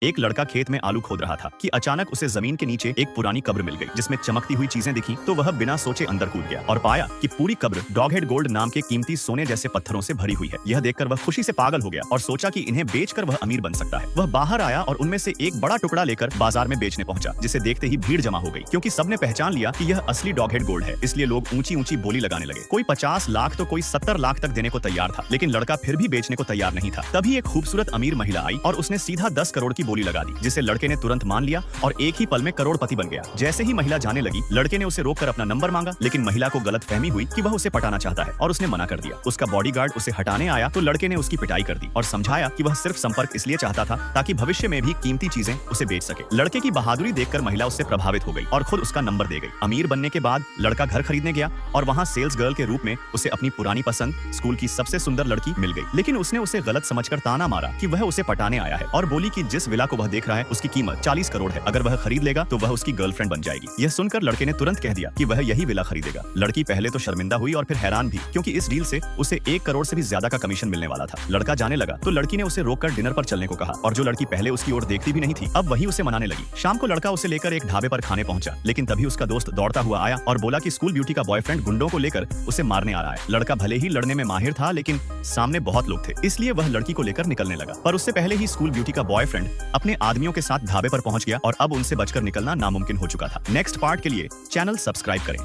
एक लड़का खेत में आलू खोद रहा था कि अचानक उसे जमीन के नीचे एक पुरानी कब्र मिल गई जिसमें चमकती हुई चीजें दिखी। तो वह बिना सोचे अंदर कूद गया और पाया कि पूरी कब्र डॉगहेड गोल्ड नाम के कीमती सोने जैसे पत्थरों से भरी हुई है। यह देखकर वह खुशी से पागल हो गया और सोचा कि इन्हें बेचकर वह अमीर बन सकता है। वह बाहर आया और उनमें से एक बड़ा टुकड़ा लेकर बाजार में बेचने पहुंचा, जिसे देखते ही भीड़ जमा हो गई क्योंकि सबने पहचान लिया कि यह असली डॉगहेड गोल्ड है। इसलिए लोग ऊंची ऊंची बोली लगाने लगे। कोई 50 लाख तो कोई 70 लाख तक देने को तैयार था, लेकिन लड़का फिर भी बेचने को तैयार नहीं था। तभी एक खूबसूरत अमीर महिला आई और उसने सीधा 10 करोड़ की बोली लगा दी, जिसे लड़के ने तुरंत मान लिया और एक ही पल में करोड़पति बन गया। जैसे ही महिला जाने लगी, लड़के ने उसे रोककर अपना नंबर मांगा, लेकिन महिला को गलतफहमी हुई कि वह उसे पटाना चाहता है और उसने मना कर दिया। उसका बॉडीगार्ड उसे हटाने आया तो लड़के ने उसकी पिटाई कर दी और समझाया कि वह सिर्फ संपर्क इसलिए चाहता था ताकि भविष्य में भी कीमती चीजें उसे बेच सके। लड़के की बहादुरी देखकर महिला उससे प्रभावित हो गई और खुद उसका नंबर दे गई। अमीर बनने के बाद लड़का घर खरीदने गया और वहाँ सेल्स गर्ल के रूप में उसे अपनी पुरानी पसंद स्कूल की सबसे सुंदर लड़की मिल गई। लेकिन उसने उसे गलत समझकर ताना मारा कि वह उसे पटाने आया है और बोली कि जिस विला को वह देख रहा है उसकी कीमत 40 करोड़ है। अगर वह खरीद लेगा तो वह उसकी गर्लफ्रेंड बन जाएगी। यह सुनकर लड़के ने तुरंत कह दिया कि वह यही विला खरीदेगा। लड़की पहले तो शर्मिंदा हुई और फिर हैरान भी, क्योंकि इस डील से उसे 1 करोड़ से भी ज्यादा का कमीशन मिलने वाला था। लड़का जाने लगा तो लड़की ने उसे रोककर डिनर पर चलने को कहा और जो लड़की पहले उसकी ओर देखती भी नहीं थी, अब वही उसे मनाने लगी। शाम को लड़का उसे लेकर एक ढाबे पर खाने पहुंचा, लेकिन तभी उसका दोस्त दौड़ता हुआ आया और बोला कि स्कूल ब्यूटी का बॉयफ्रेंड गुंडों को लेकर उसे मारने आ रहा है। लड़का भले ही लड़ने में माहिर था, लेकिन सामने बहुत लोग थे, इसलिए वह लड़की को लेकर निकलने लगा। पर उससे पहले ही स्कूल ब्यूटी का बॉयफ्रेंड अपने आदमियों के साथ ढाबे पर पहुंच गया और अब उनसे बचकर निकलना नामुमकिन हो चुका था। नेक्स्ट पार्ट के लिए चैनल सब्सक्राइब करें।